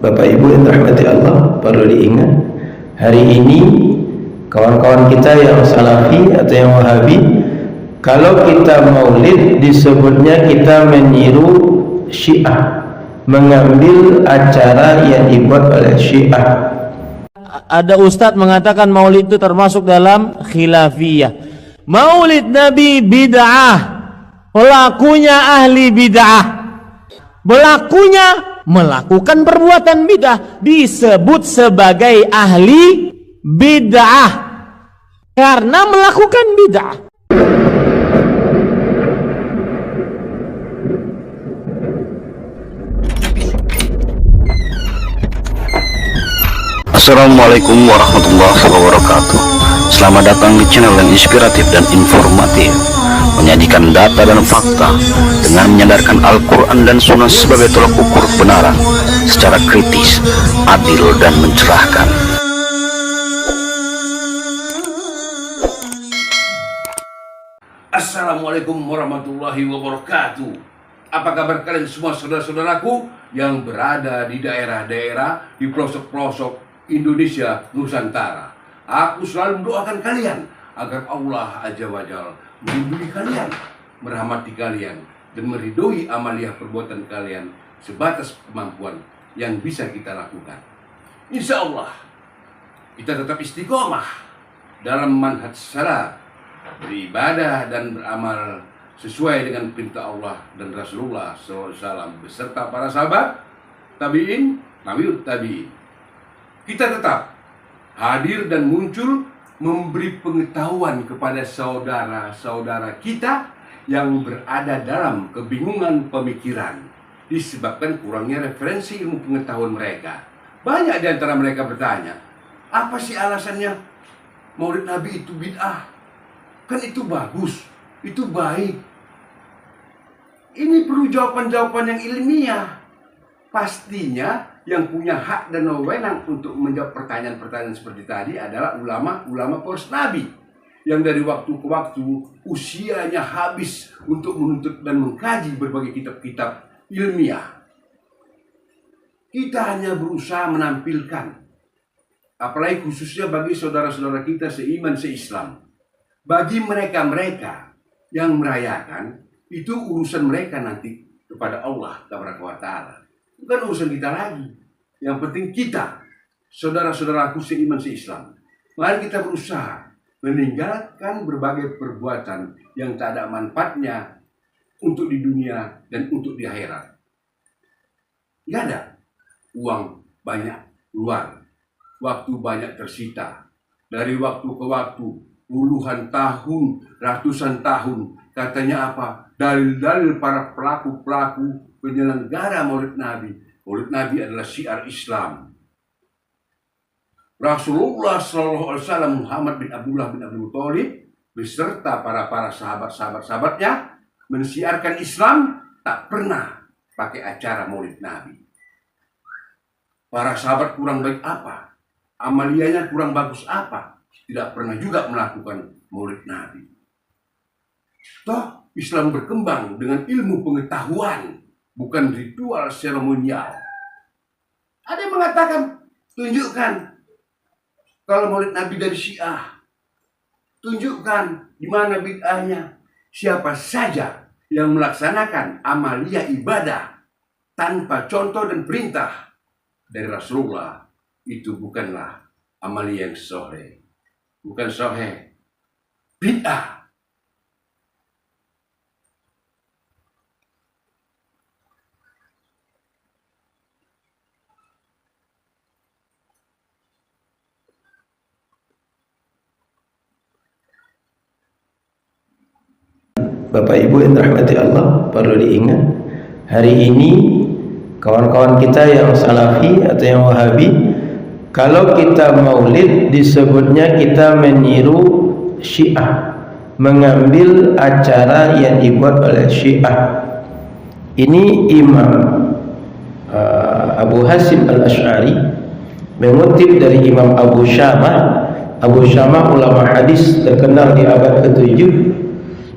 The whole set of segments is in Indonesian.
Bapak Ibu yang dirahmati Allah, perlu diingat hari ini kawan-kawan kita yang salafi atau yang wahabi, kalau kita maulid disebutnya kita meniru Syiah, mengambil acara yang dibuat oleh Syiah. Ada ustadz mengatakan maulid itu termasuk dalam khilafiyah. Maulid Nabi bid'ah, pelakunya ahli bid'ah, pelakunya melakukan perbuatan bid'ah disebut sebagai ahli bid'ah karena melakukan bid'ah. Assalamualaikum warahmatullahi wabarakatuh. Selamat datang di channel yang inspiratif dan informatif, menyajikan data dan fakta dengan menyadarkan Al-Quran dan Sunnah sebagai tolak ukur kebenaran secara kritis, adil, dan mencerahkan. Assalamualaikum warahmatullahi wabarakatuh. Apa kabar kalian semua saudara-saudaraku yang berada di daerah-daerah, di pelosok-pelosok Indonesia Nusantara? Aku selalu mendoakan kalian agar Allah Azza wa Jalla melindungi kalian, merahmati kalian, dan meridhoi amaliyah perbuatan kalian sebatas kemampuan yang bisa kita lakukan. Insya Allah kita tetap istiqomah dalam manhaj salat, beribadah dan beramal sesuai dengan perintah Allah dan Rasulullah SAW beserta para sahabat, tabi'in, tabi'ut tabi'in. Kita tetap hadir dan muncul memberi pengetahuan kepada saudara-saudara kita yang berada dalam kebingungan pemikiran disebabkan kurangnya referensi ilmu pengetahuan mereka. Banyak di antara mereka bertanya, apa sih alasannya Maulid Nabi itu bid'ah? Kan itu bagus, itu baik. Ini perlu jawaban-jawaban yang ilmiah. Pastinya yang punya hak dan wewenang untuk menjawab pertanyaan-pertanyaan seperti tadi adalah ulama-ulama poros Nabi yang dari waktu ke waktu usianya habis untuk menuntut dan mengkaji berbagai kitab-kitab ilmiah. Kita hanya berusaha menampilkan, apalagi khususnya bagi saudara-saudara kita seiman seislam, bagi mereka-mereka yang merayakan, itu urusan mereka nanti kepada Allah Taala. Bukan urusan kita lagi. Yang penting kita, saudara-saudaraku seiman seislam, mari kita berusaha meninggalkan berbagai perbuatan yang tak ada manfaatnya untuk di dunia dan untuk di akhirat. Tidak ada uang banyak keluar, waktu banyak tersita, dari waktu ke waktu, puluhan tahun, ratusan tahun, katanya apa? Dalil-dalil para pelaku-pelaku penyelenggara Maulid Nabi. Maulid Nabi adalah syiar Islam. Rasulullah SAW Muhammad bin Abdullah bin Abdul Thalib beserta para sahabatnya mensiarkan Islam, tak pernah pakai acara Maulid Nabi. Para sahabat kurang baik apa? Amaliyahnya kurang bagus apa? Tidak pernah juga melakukan Maulid Nabi. Toh Islam berkembang dengan ilmu pengetahuan, bukan ritual seremonial. Ada yang mengatakan, tunjukkan kalau Maulid Nabi dari Syiah. Tunjukkan di mana bid'ahnya. Siapa saja yang melaksanakan amaliyah ibadah tanpa contoh dan perintah dari Rasulullah, itu bukanlah amaliyah yang sahih. Bukan sahih. Bid'ah. Bapak Ibu yang dirahmati Allah, perlu diingat hari ini kawan-kawan kita yang salafi atau yang wahabi, kalau kita maulid disebutnya kita meniru Syiah, mengambil acara yang dibuat oleh Syiah. Ini Imam Abu Hasim Al-Ash'ari mengutip dari Imam Abu Syamah. Abu Syamah ulama hadis terkenal di abad ke-7.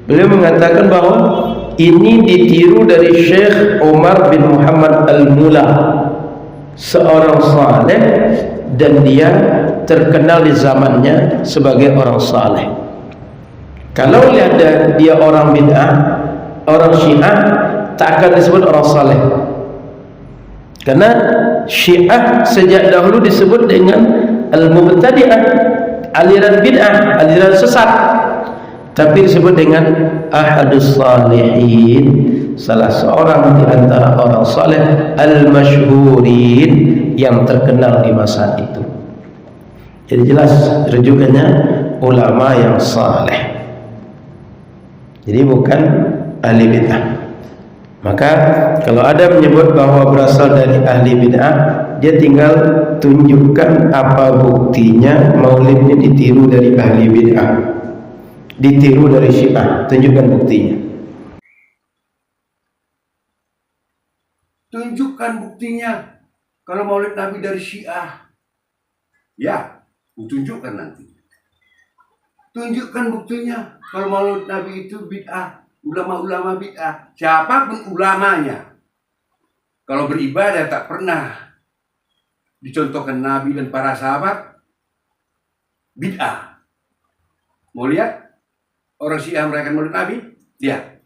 Beliau mengatakan bahwa ini ditiru dari Syekh Umar bin Muhammad Al-Mula, seorang saleh dan dia terkenal di zamannya sebagai orang saleh. Kalau dia orang bid'ah, orang Syiah, tak akan disebut orang saleh. Karena Syiah sejak dahulu disebut dengan al-mubtadi'ah, aliran bid'ah, aliran sesat. Tapi disebut dengan ahadus salihin, salah seorang di antara orang saleh al-masyhurin yang terkenal di masa itu. Jadi jelas rujukannya ulama yang saleh. Jadi bukan ahli bid'ah. Maka kalau ada menyebut bahwa berasal dari ahli bid'ah, dia tinggal tunjukkan apa buktinya maulidnya ditiru dari ahli bid'ah, ditiru dari Syiah. Tunjukkan buktinya. Tunjukkan buktinya. Kalau maulid Nabi dari Syiah, ya, tunjukkan nanti. Tunjukkan buktinya. Kalau maulid Nabi itu bid'ah, ulama-ulama bid'ah, siapapun ulamanya, kalau beribadah tak pernah dicontohkan Nabi dan para sahabat, bid'ah. Mau lihat orang Syiah merayakan maulid Nabi? Lihat.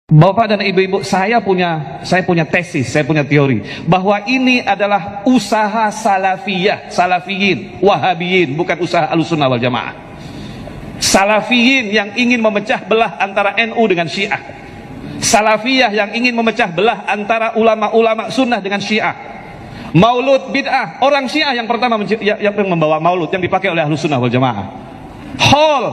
Bapak dan ibu-ibu, saya punya tesis, saya punya teori bahwa ini adalah usaha salafiyah, salafiyin, wahabiyin, bukan usaha Ahlussunnah wal Jamaah. Salafiyin yang ingin memecah belah antara NU dengan Syiah, salafiyah yang ingin memecah belah antara ulama-ulama sunnah dengan Syiah. Maulud bid'ah, orang Syiah yang pertama yang membawa maulud yang dipakai oleh Ahlussunnah wal Jamaah. Hall,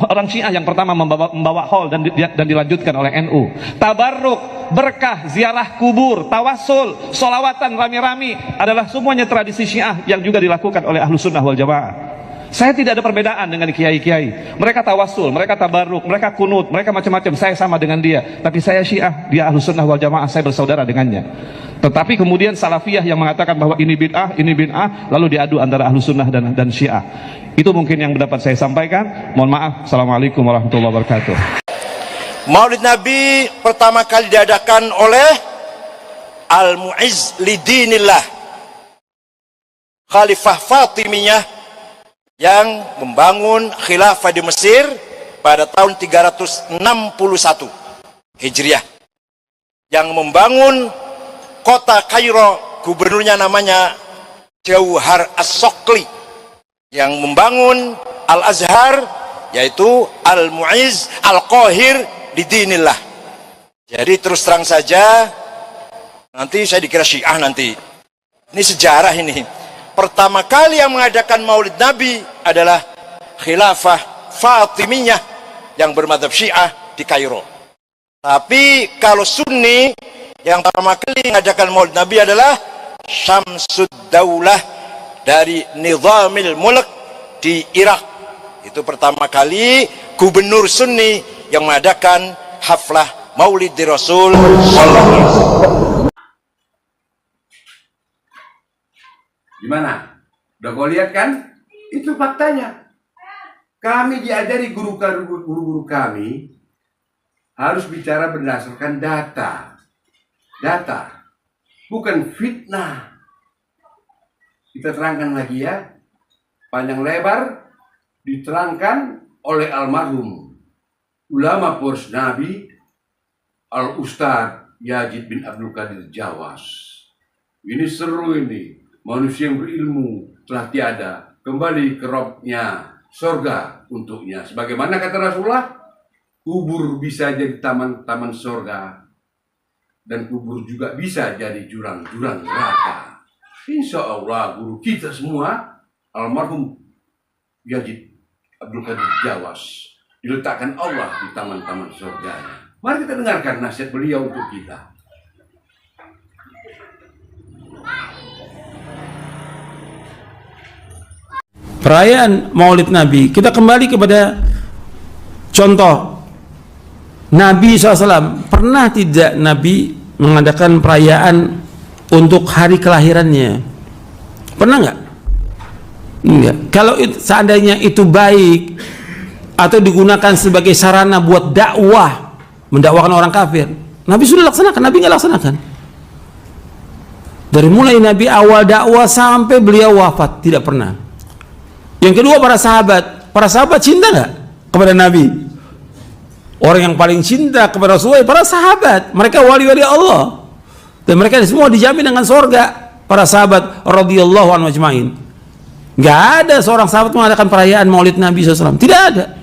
orang Syiah yang pertama membawa hall dan dilanjutkan oleh NU. Tabarruk, berkah, ziarah kubur, tawassul, solawatan rami-rami adalah semuanya tradisi Syiah yang juga dilakukan oleh Ahlussunnah wal Jamaah. Saya tidak ada perbedaan dengan kiai-kiai. Mereka tawassul, mereka tabarruk, mereka kunut, mereka macam-macam. Saya sama dengan dia, tapi saya Syiah, dia Ahlussunnah wal Jamaah, saya bersaudara dengannya. Tetapi kemudian salafiyah yang mengatakan bahwa ini bid'ah, lalu diadu antara Ahlussunnah dan Syiah. Itu mungkin yang dapat saya sampaikan. Mohon maaf. Assalamualaikum warahmatullahi wabarakatuh. Maulid Nabi pertama kali diadakan oleh Al-Mu'izz Lidinillah, Khalifah Fatimiyah yang membangun khilafah di Mesir pada tahun 361 Hijriah, yang membangun kota Kairo, gubernurnya namanya Jauhar As-Sokli, yang membangun Al-Azhar yaitu Al-Mu'izz Al-Qahir Lidinillah. Jadi terus terang saja, nanti saya dikira Syiah nanti. Ini sejarah ini. Pertama kali yang mengadakan maulid Nabi adalah khilafah Fatimiyah yang bermadzhab Syiah di Kairo. Tapi kalau Sunni yang pertama kali mengadakan maulid Nabi adalah Syamsud Daulah dari Nizamil Mulk di Irak. Itu pertama kali gubernur Sunni yang mengadakan haflah maulid di Rasul sallallahu alaihi wasallam. Gimana? Udah kau lihat kan? Itu faktanya. Kami diajari guru-guru kami harus bicara berdasarkan data. Data, bukan fitnah. Kita terangkan lagi ya, panjang lebar diterangkan oleh almarhum ulama poros Nabi Al-Ustadz Yazid bin Abdul Qadir Jawas. Ini seru ini, manusia yang berilmu telah tiada, kembali ke robnya, sorga untuknya. Sebagaimana kata Rasulullah, kubur bisa jadi taman-taman sorga, dan kubur juga bisa jadi jurang-jurang neraka. Insya Allah guru kita semua almarhum Yazid Abdul Qadir Jawas diletakkan Allah di taman-taman surganya. Mari kita dengarkan nasihat beliau untuk kita. Perayaan Maulid Nabi, kita kembali kepada contoh Nabi SAW. Pernah tidak Nabi mengadakan perayaan untuk hari kelahirannya? Pernah nggak? Enggak. Kalau seandainya itu baik atau digunakan sebagai sarana buat dakwah, mendakwakan orang kafir. Nabi sudah laksanakan, Nabi nggak laksanakan. Dari mulai Nabi awal dakwah sampai beliau wafat tidak pernah. Yang kedua, para sahabat cinta nggak kepada Nabi? Orang yang paling cinta kepada Rasulullah para sahabat. Mereka wali-wali Allah dan mereka semua dijamin dengan surga. Para sahabat radhiyallahu anhum ajmain. Nggak ada seorang sahabat mengadakan perayaan Maulid Nabi SAW. Tidak ada.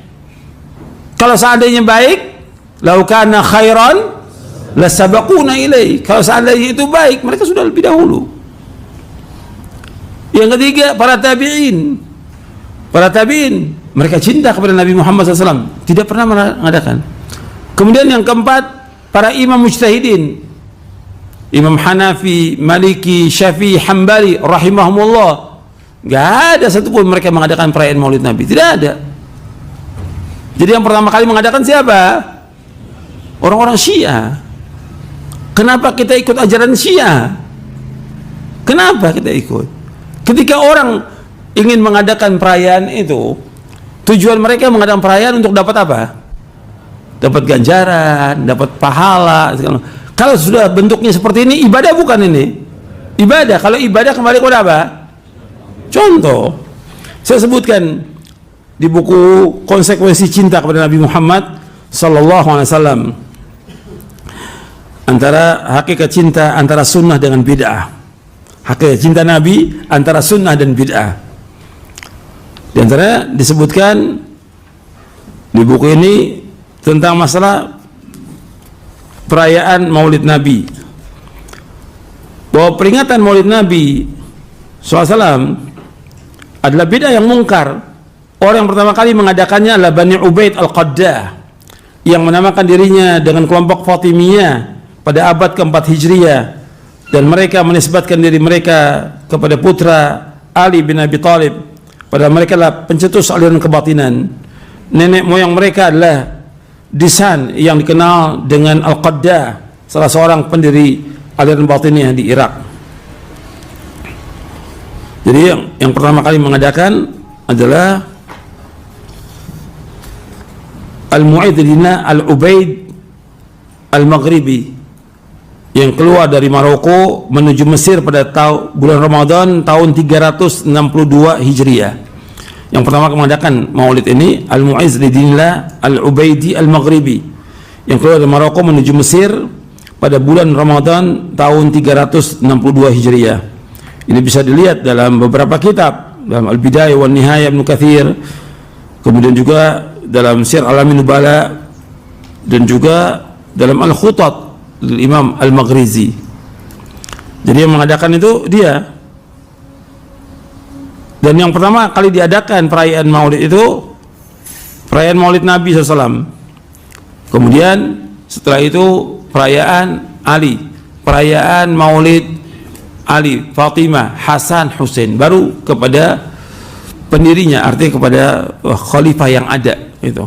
Kalau seandainya baik, lau kana khairan lasabaquna ilaih. Kalau seandainya itu baik, mereka sudah lebih dahulu. Yang ketiga, para tabi'in. Para tabi'in, mereka cinta kepada Nabi Muhammad SAW, tidak pernah mengadakan. Kemudian yang keempat, para imam mujtahidin, Imam Hanafi, Maliki, Syafi'i, Hambali rahimahumullah, gak ada satupun mereka mengadakan perayaan Maulid Nabi, tidak ada. Jadi yang pertama kali mengadakan siapa? Orang-orang Syiah. Kenapa kita ikut ajaran Syiah? Kenapa kita ikut? Ketika orang ingin mengadakan perayaan itu, tujuan mereka mengadakan perayaan untuk dapat apa? Dapat ganjaran, dapat pahala. Kalau sudah bentuknya seperti ini, ibadah bukan ini? Ibadah. Kalau ibadah kembali kepada apa? Contoh, saya sebutkan di buku Konsekuensi Cinta kepada Nabi Muhammad sallallahu alaihi wasallam, antara hakikat cinta antara sunnah dengan bid'ah. Hakikat cinta Nabi antara sunnah dan bid'ah. Di antara disebutkan di buku ini tentang masalah perayaan Maulid Nabi, bahwa peringatan Maulid Nabi SAW adalah bid'ah yang mungkar. Orang yang pertama kali mengadakannya adalah Bani Ubaid Al-Qaddah, yang menamakan dirinya dengan kelompok Fatimiyah pada abad keempat Hijriah, dan mereka menisbatkan diri mereka kepada putra Ali bin Abi Thalib, padahal mereka adalah pencetus aliran kebatinan. Nenek moyang mereka adalah Disan yang dikenal dengan Al-Qaddah, salah seorang pendiri aliran batiniyah di Irak. Jadi yang pertama kali mengadakan adalah Al-Mu'aidilina Al-Ubaid Al-Maghribi, yang keluar dari Maroko menuju Mesir pada bulan Ramadan tahun 362 Hijriah. Yang pertama mengadakan maulid ini Al-Mu'izz lidinillah Al-Ubaidi Al-Maghribi, yang keluar dari Maroko menuju Mesir pada bulan Ramadan tahun 362 Hijriah. Ini bisa dilihat dalam beberapa kitab, dalam Al-Bidayah wan Nihayah Ibnu Katsir, kemudian juga dalam Syiar Alamin Nubala, dan juga dalam Al-Khutat Imam Al-Maghrizi. Jadi yang mengadakan itu dia. Dan yang pertama kali diadakan perayaan Maulid itu perayaan Maulid Nabi SAW. Kemudian setelah itu perayaan Ali, perayaan Maulid Ali, Fatimah, Hasan, Husain, baru kepada pendirinya, artinya kepada khalifah yang ada itu.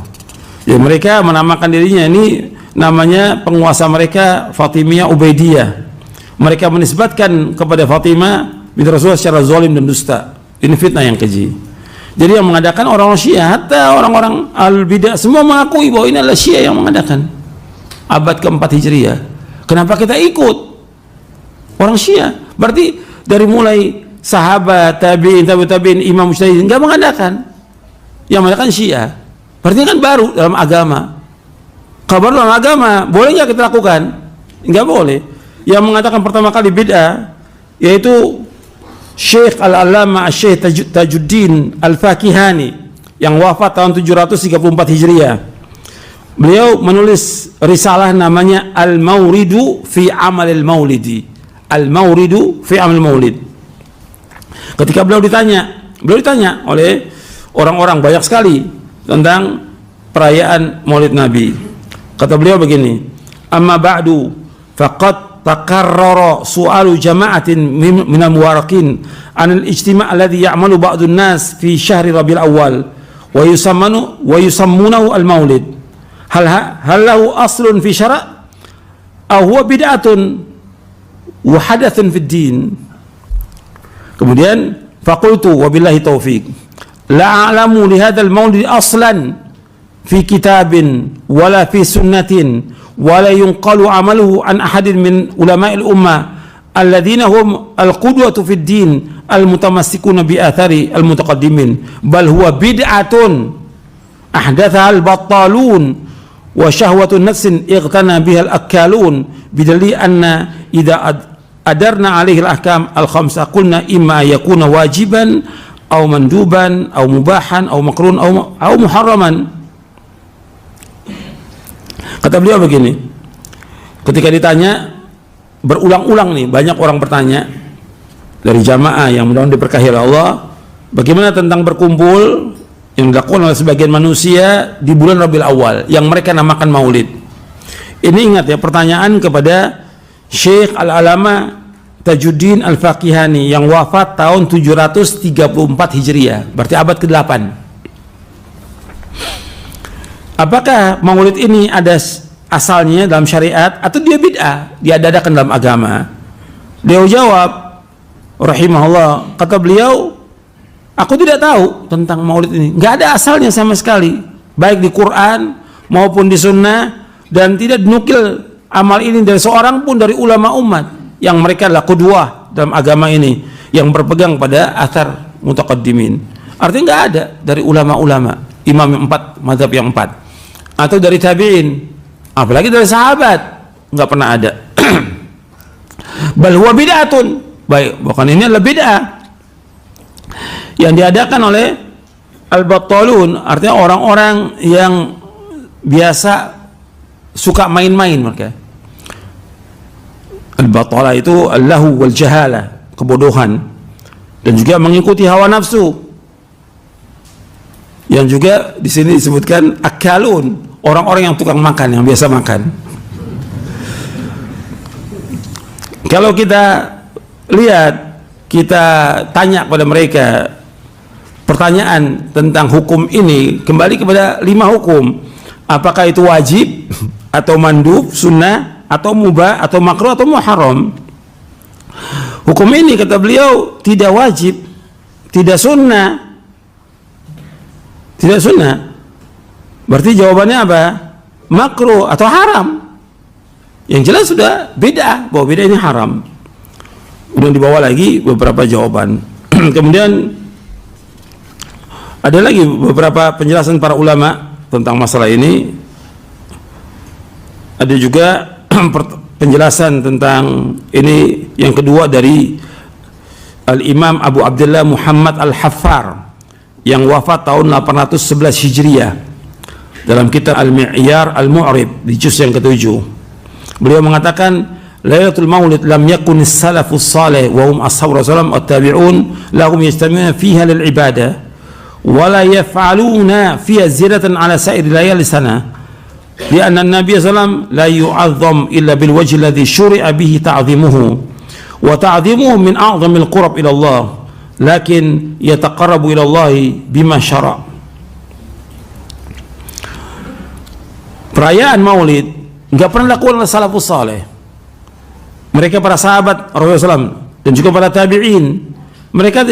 Jadi mereka menamakan dirinya, ini namanya penguasa mereka Fatimiyah Ubaidiyah. Mereka menisbatkan kepada Fatimah binti Rasulullah secara zalim dan dusta. Ini fitnah yang keji. Jadi yang mengadakan orang-orang Syiah, hatta orang-orang Al-Bidah semua mengakui bahwa ini adalah Syiah yang mengadakan abad keempat Hijriah. Kenapa kita ikut orang Syiah? Berarti dari mulai sahabat, tabi'in, tabi'in, imam mujtahidin enggak mengadakan. Yang mengadakan Syiah. Berarti kan baru dalam agama. Kalau baru dalam agama, boleh nggak kita lakukan? Enggak boleh. Yang mengatakan pertama kali bid'ah yaitu Syekh Al-Allamah Syekh Tajuddin Al-Fakihani yang wafat tahun 734 Hijriah. Beliau menulis risalah namanya Al-Mawridu fi Amalil Maulidi. Al-Mawridu fi Amalil Maulid. Ketika beliau ditanya oleh orang-orang banyak sekali tentang perayaan Maulid Nabi. Kata beliau begini, amma ba'du faqad takarrara su'alu jama'atin minal muwarakin anil ijtima' alladhi ya'malu ba'dun nas fi syahri Rabiul Awwal wa yusammunahu al-maulid hal lahu aslun fi syara' aw huwa bid'atun wa hadathun fid din. Kemudian faqultu wabillahi taufiq la a'lamu li hadzal maulid aslan fi kitabin wala fi sunnatin wa la yunqalu amaluhu an ahadin min ulama'il ummah alladzina hum al-qudwatu fid din al-mutamassikuna bi athari al-mutaqaddimin, bal huwa bid'atun ahdathaha al-battalun wa syahwatun nafsin ightana biha al-akkalun bidalil anna idza adarna alaihi al-ahkam al-khamsa qulna imma yakuna wajiban aw manduban aw mubahan aw makruhan aw muharraman. Kata beliau begini, ketika ditanya berulang-ulang nih, banyak orang bertanya dari jamaah yang mudah-mudahan diberkahi oleh Allah, bagaimana tentang berkumpul yang dilakukan oleh sebagian manusia di bulan Rabiul Awal yang mereka namakan Maulid. Ini ingat ya, pertanyaan kepada Syekh Al-Alama Tajuddin Al-Faqihani yang wafat tahun 734 Hijriah, berarti abad ke-8. Apakah Maulid ini ada asalnya dalam syariat atau dia bid'ah, diadakan dalam agama? Beliau jawab rahimahullah, kata beliau, aku tidak tahu tentang Maulid ini, nggak ada asalnya sama sekali, baik di Quran maupun di Sunnah, dan tidak dinukil amal ini dari seorang pun dari ulama umat yang mereka adalah qudwah dalam agama ini, yang berpegang pada athar mutaqaddimin. Artinya nggak ada dari ulama-ulama, imam yang 4, mazhab yang 4, atau dari tabi'in, apalagi dari sahabat, nggak pernah ada. Bal huwa bid'atun, baik, bahkan ini adalah bid'ah yang diadakan oleh al-battalun, artinya orang-orang yang biasa suka main-main mereka. Al-battala itu allahu wal jahala, kebodohan, dan juga mengikuti hawa nafsu, yang juga di sini disebutkan akalun, orang-orang yang tukang makan, yang biasa makan. Kalau kita lihat, kita tanya kepada mereka pertanyaan tentang hukum ini, kembali kepada 5 hukum. Apakah itu wajib atau mandub, sunnah atau mubah atau makruh atau muharram? Hukum ini kata beliau tidak wajib, tidak sunnah, tidak sunnah. Berarti jawabannya apa? Makruh atau haram. Yang jelas sudah beda, bahwa beda ini haram. Kemudian dibawa lagi beberapa jawaban. Kemudian ada lagi beberapa penjelasan para ulama tentang masalah ini. Ada juga penjelasan tentang ini yang kedua dari Al-Imam Abu Abdullah Muhammad Al-Haffar yang wafat tahun 811 Hijriah dalam kitab Al-Mi'yar Al-Mu'rib di juz yang ke-7. Beliau mengatakan, Lailatul Maulid lam yakun as-salafus salih wa hum ashabu Rasulullah at-tabi'un lahum yajtami'una fiha lil ibadah wa la yaf'aluna fiha ziyadatan ala sa'ir layali sana li'anna an-nabiy sallallahu alaihi wasallam la yu'azzam illa bil wajhi alladhi syuri'a bihi ta'dhimuhu wa ta'dhimuhu min a'zamil qurab ila Allah lakin yataqarrabu ila Allah bima syara'. Perayaan Maulid enggak pernah dilakukan oleh salafus saleh, mereka para sahabat Rasulullah SAW dan juga para tabi'in. Mereka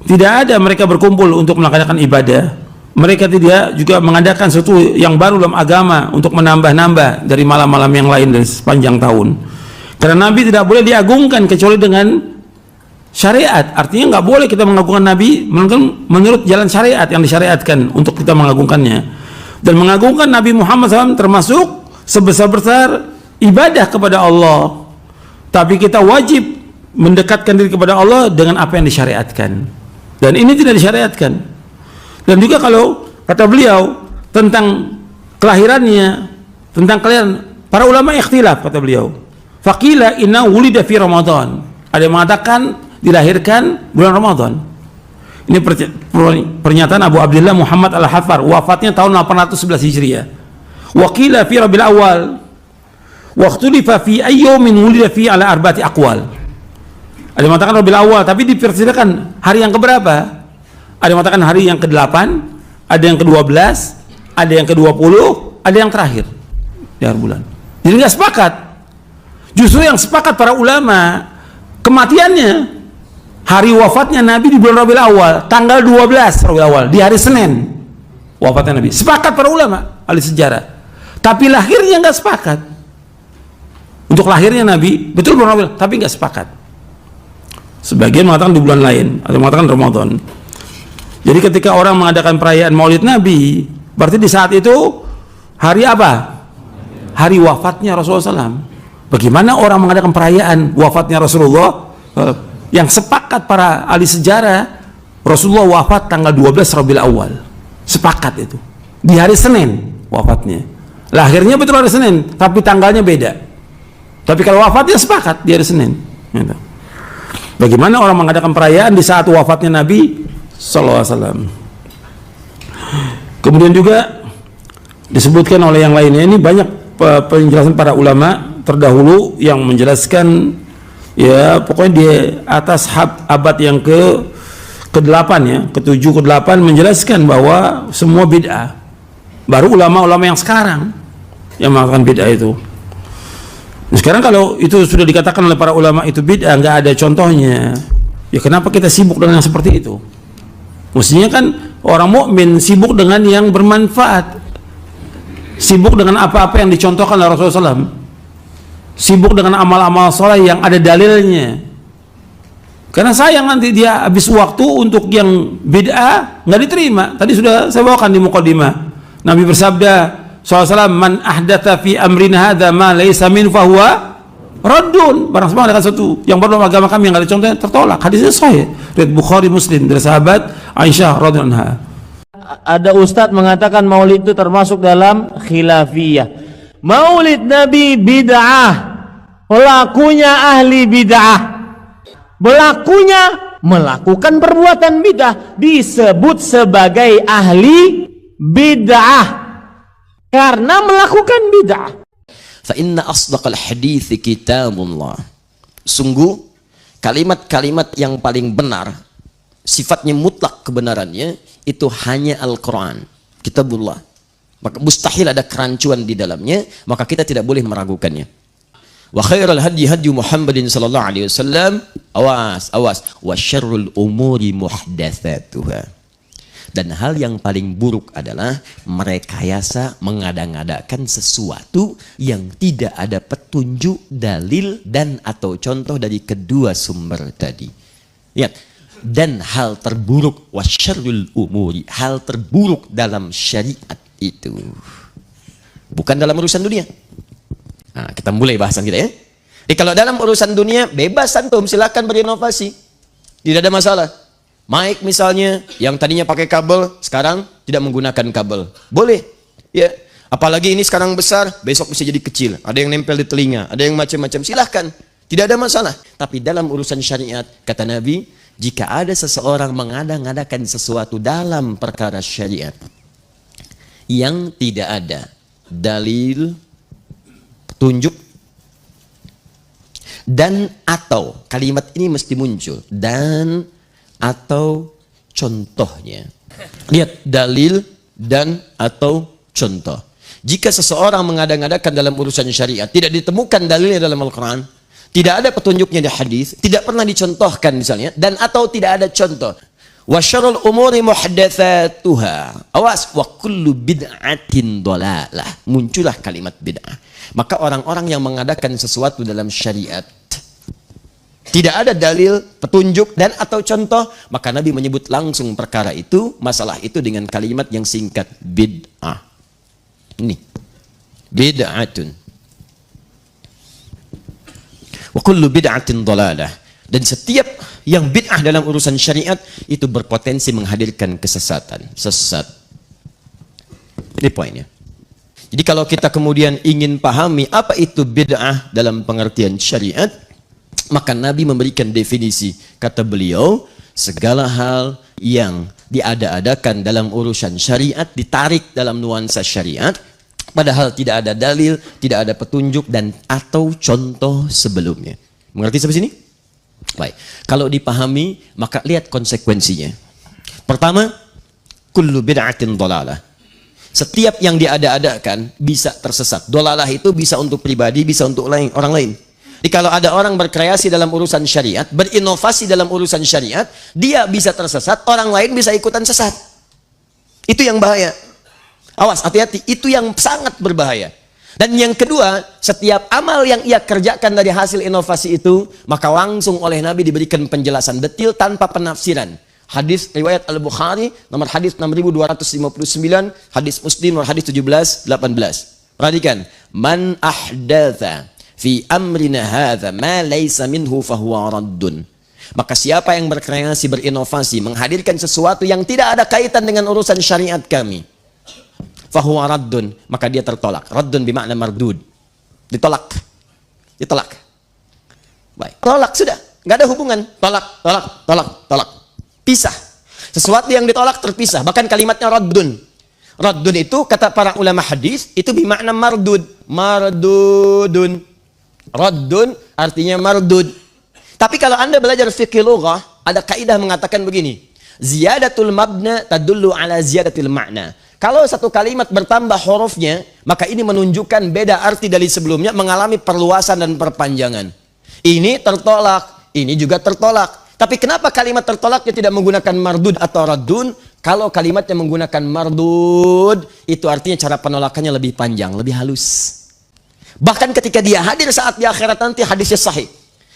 tidak ada mereka berkumpul untuk melaksanakan ibadah. Mereka tidak juga mengadakan sesuatu yang baru dalam agama untuk menambah-nambah dari malam-malam yang lain dari sepanjang tahun. Karena Nabi tidak boleh diagungkan kecuali dengan syariat. Artinya nggak boleh kita mengagungkan Nabi menurut jalan syariat yang disyariatkan untuk kita mengagungkannya. Dan mengagungkan Nabi Muhammad SAW termasuk sebesar-besar ibadah kepada Allah. Tapi kita wajib mendekatkan diri kepada Allah dengan apa yang disyariatkan. Dan ini tidak disyariatkan. Dan juga kalau kata beliau tentang kelahirannya, tentang kelahiran, para ulama ikhtilaf kata beliau. Faqila inna wulida fi Ramadan. Ada yang mengatakan dilahirkan bulan Ramadan. Ini pernyataan Abu Abdullah Muhammad Al-Haffar, wafatnya tahun 811 Hijriah. Waqila fi Rabiul Awal. Waqtulifa fi ayyumin wulida fi ala arba'ati aqwal. Ada yang mengatakan Rabiul Awal, tapi dipersilakan hari yang keberapa? Ada yang mengatakan hari yang ke-8, ada yang ke-12, ada yang ke-20, ada yang terakhir di akhir bulan. Jadi nggak sepakat. Justru yang sepakat para ulama kematiannya, hari wafatnya Nabi di bulan Rabiul Awal, tanggal 12 Rabiul Awal, di hari Senin wafatnya Nabi. Sepakat para ulama ahli sejarah. tapi lahirnya nggak sepakat. Untuk lahirnya Nabi betul benar, tapi nggak sepakat. Sebagian mengatakan di bulan lain, atau mengatakan Ramadan. Jadi ketika orang mengadakan perayaan Maulid Nabi, berarti di saat itu hari apa? Hari wafatnya Rasulullah SAW. Bagaimana orang mengadakan perayaan wafatnya Rasulullah yang sepakat para ahli sejarah, Rasulullah wafat tanggal 12 Rabiul Awal. Sepakat itu. Di hari Senin wafatnya. Lahirnya betul hari Senin, tapi tanggalnya beda. Tapi kalau wafatnya sepakat di hari Senin. Gitu. Bagaimana orang mengadakan perayaan di saat wafatnya Nabi sallallahu alaihi wasallam. Kemudian juga disebutkan oleh yang lainnya, ini banyak penjelasan para ulama terdahulu yang menjelaskan, ya pokoknya di atas abad yang ke-8 ya, ke-7 ke-8 menjelaskan bahwa semua bid'ah. Baru ulama-ulama yang sekarang yang mengatakan bid'ah itu. Nah, sekarang kalau itu sudah dikatakan oleh para ulama itu bid'ah, nggak ada contohnya, ya kenapa kita sibuk dengan yang seperti itu? Mestinya kan orang mukmin sibuk dengan yang bermanfaat, sibuk dengan apa-apa yang dicontohkan oleh Rasulullah SAW, sibuk dengan amal-amal soleh yang ada dalilnya. Karena sayang nanti dia habis waktu untuk yang bid'ah nggak diterima. Tadi sudah saya bawakan di mukadimah. Nabi bersabda SAW, man ahdatha fi amrina hadza ma laysa min fahuwa raddun. Barang siapa dengan sesuatu yang baru dalam agama kami yang nggak ada contohnya, tertolak. Hadisnya sahih riwayat Bukhari Muslim dari sahabat Aisyah radhiyallahu anha. Ada ustadz mengatakan maulid itu termasuk dalam khilafiyah. Maulid Nabi bid'ah, pelakunya ahli bid'ah, pelakunya melakukan perbuatan bid'ah disebut sebagai ahli bid'ah karena melakukan bid'ah. Fa inna asdaqal hadits kitabullah. Sungguh kalimat-kalimat yang paling benar, sifatnya mutlak kebenarannya itu hanya Al-Quran, kitabullah. Maka mustahil ada kerancuan di dalamnya, maka kita tidak boleh meragukannya. Wa khairal hadi hadi Muhammadin sallallahu alaihi wasallam, awas wa syarrul umuri muhdatsatuha. Dan hal yang paling buruk adalah merekayasa, mengada-ngadakan sesuatu yang tidak ada petunjuk, dalil dan atau contoh dari kedua sumber tadi. Lihat, dan hal terburuk wasyarrul umuri, hal terburuk dalam syariat itu bukan dalam urusan dunia. Nah, kita mulai bahasan kita ya. Jadi kalau dalam urusan dunia bebas antum, silakan berinovasi, tidak ada masalah. Mic misalnya yang tadinya pakai kabel sekarang tidak menggunakan kabel, boleh ya. Apalagi ini sekarang besar, besok bisa jadi kecil, ada yang nempel di telinga, ada yang macam-macam, silahkan, tidak ada masalah. Tapi dalam urusan syariat, kata Nabi, jika ada seseorang mengada-ngadakan sesuatu dalam perkara syariat yang tidak ada dalil, petunjuk, dan atau, kalimat ini mesti muncul, dan atau contohnya. Lihat, dalil dan atau contoh. Jika seseorang mengada-ngadakan dalam urusan syariat tidak ditemukan dalilnya dalam Al-Quran, tidak ada petunjuknya di hadis, tidak pernah dicontohkan misalnya, dan atau tidak ada contoh. Wa syarrul umuri muhdatsatuha. Awas, wa kullu bid'atin dhalalah. Muncullah kalimat bid'ah. Maka orang-orang yang mengadakan sesuatu dalam syariat tidak ada dalil, petunjuk dan atau contoh, maka Nabi menyebut langsung perkara itu, masalah itu dengan kalimat yang singkat, bid'ah. Ini bid'atun. Wa kullu bid'atin dhalalah. Dan setiap yang bid'ah dalam urusan syariat itu berpotensi menghadirkan kesesatan, sesat. Ini poinnya. Jadi kalau kita kemudian ingin pahami apa itu bid'ah dalam pengertian syariat, maka Nabi memberikan definisi. Kata beliau, segala hal yang diada-adakan dalam urusan syariat, ditarik dalam nuansa syariat, padahal tidak ada dalil, tidak ada petunjuk dan atau contoh sebelumnya. Mengerti sampai sini? Baik. Kalau dipahami, maka lihat konsekuensinya. Pertama, kullu bid'atin dhalalah. Setiap yang diada-adakan bisa tersesat. Dhalalah itu bisa untuk pribadi, bisa untuk orang lain. Jadi kalau ada orang berkreasi dalam urusan syariat, berinovasi dalam urusan syariat, dia bisa tersesat, orang lain bisa ikutan sesat. Itu yang bahaya. Awas, hati-hati, itu yang sangat berbahaya. Dan yang kedua, setiap amal yang ia kerjakan dari hasil inovasi itu, maka langsung oleh Nabi diberikan penjelasan detil tanpa penafsiran. Hadis riwayat Al-Bukhari, nomor hadis 6259, hadis Muslim nomor hadis 1718. Perhatikan, man ahdatha fi amrina hadza ma laysa minhu fahuwa raddun. Maka siapa yang berkreasi, berinovasi, menghadirkan sesuatu yang tidak ada kaitan dengan urusan syariat kami, fahuwa raddun, maka dia tertolak. Raddun bermakna mardud, ditolak, ditolak. Baik, tolak sudah, nggak ada hubungan. Tolak, pisah. Sesuatu yang ditolak terpisah. Bahkan kalimatnya raddun. Raddun itu kata para ulama hadis itu bermakna mardud, mardudun. Raddun artinya mardud. Tapi kalau Anda belajar fikih lughah, ada kaidah mengatakan begini, ziyadatul mabna tadullu ala ziyadatil makna. Kalau satu kalimat bertambah hurufnya, maka ini menunjukkan beda arti dari sebelumnya, mengalami perluasan dan perpanjangan. Ini tertolak, ini juga tertolak. Tapi kenapa kalimat tertolaknya tidak menggunakan mardud atau raddun? Kalau kalimatnya menggunakan mardud, itu artinya cara penolakannya lebih panjang, lebih halus. Bahkan ketika dia hadir saat di akhirat nanti, hadisnya sahih.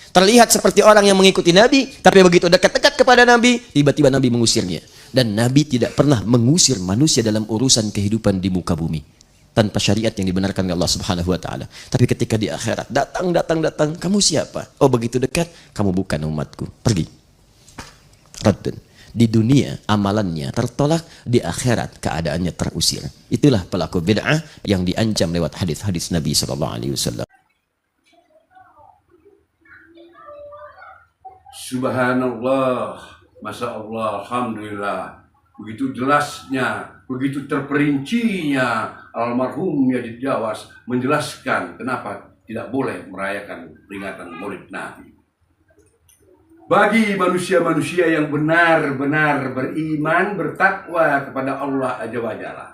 Terlihat seperti orang yang mengikuti Nabi, tapi begitu dekat-dekat kepada Nabi, tiba-tiba Nabi mengusirnya. Dan Nabi tidak pernah mengusir manusia dalam urusan kehidupan di muka bumi tanpa syariat yang dibenarkan oleh Allah Subhanahu wa taala. Tapi ketika di akhirat datang, kamu siapa? Oh, begitu dekat, kamu bukan umatku. Pergi. Raddun. Di dunia amalannya tertolak, di akhirat keadaannya terusir. Itulah pelaku bid'ah yang diancam lewat hadis-hadis Nabi sallallahu alaihi wasallam. Subhanallah, Masya Allah, Alhamdulillah. Begitu jelasnya, begitu terperincinya almarhum Yazid Jawas menjelaskan kenapa tidak boleh merayakan peringatan Maulid Nabi. Bagi manusia-manusia yang benar-benar beriman, bertakwa kepada Allah Azza wa Jalla,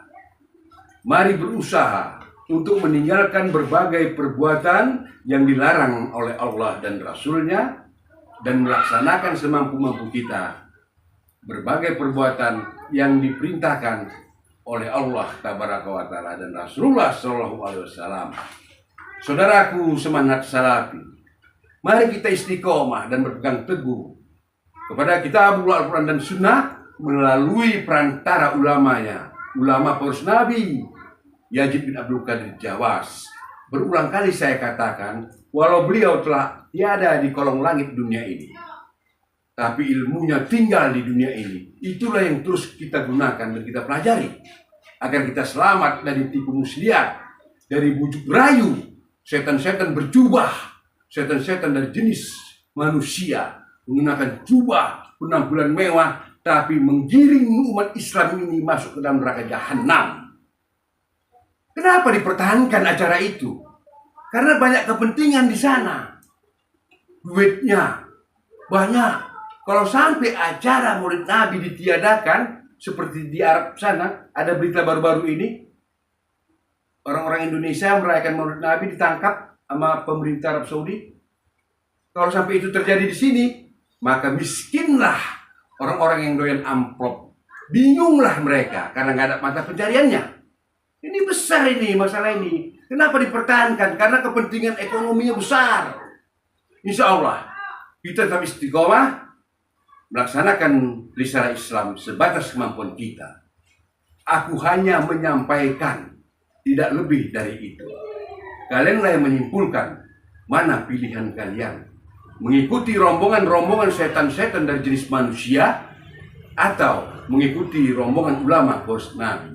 mari berusaha untuk meninggalkan berbagai perbuatan yang dilarang oleh Allah dan Rasul-Nya, dan melaksanakan semampu-mampu kita berbagai perbuatan yang diperintahkan oleh Allah Tabaraka wa Ta'ala dan Rasulullah Sallallahu Alaihi Wasallam. Saudaraku semangat salafi, mari kita istiqomah dan berpegang teguh kepada kitabullah Al-Quran dan Sunnah melalui perantara ulamanya, ulama penerus Nabi Yazid bin Abdul Qadir Jawas. Berulang kali saya katakan, walau beliau telah tiada di kolong langit dunia ini, tapi ilmunya tinggal di dunia ini. Itulah yang terus kita gunakan dan kita pelajari agar kita selamat dari tipu muslihat, dari bujuk rayu setan-setan berjubah, setan-setan dari jenis manusia menggunakan jubah penampilan mewah, tapi menggiring umat Islam ini masuk ke dalam neraka jahanam. Kenapa dipertahankan acara itu? Karena banyak kepentingan di sana. Duitnya banyak. Kalau sampai acara Maulid Nabi ditiadakan, seperti di Arab sana, ada berita baru-baru ini, orang-orang Indonesia merayakan Maulid Nabi ditangkap sama pemerintah Arab Saudi. Kalau sampai itu terjadi di sini, maka miskinlah orang-orang yang doyan amplop. Bingunglah mereka karena nggak ada mata pencariannya. Ini besar ini, masalah ini. Kenapa dipertahankan? Karena kepentingan ekonominya besar. Insya Allah, kita tetap istiqomah melaksanakan risalah Islam sebatas kemampuan kita. Aku hanya menyampaikan, tidak lebih dari itu. Kalianlah yang menyimpulkan mana pilihan kalian. Mengikuti rombongan-rombongan setan-setan dari jenis manusia, atau mengikuti rombongan ulama penerus Nabi.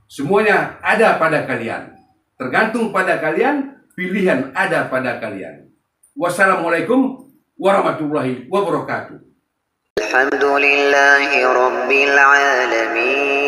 Semuanya ada pada kalian. Tergantung pada kalian, pilihan ada pada kalian. Wassalamualaikum warahmatullahi wabarakatuh. Alhamdulillahi Rabbil Alamin.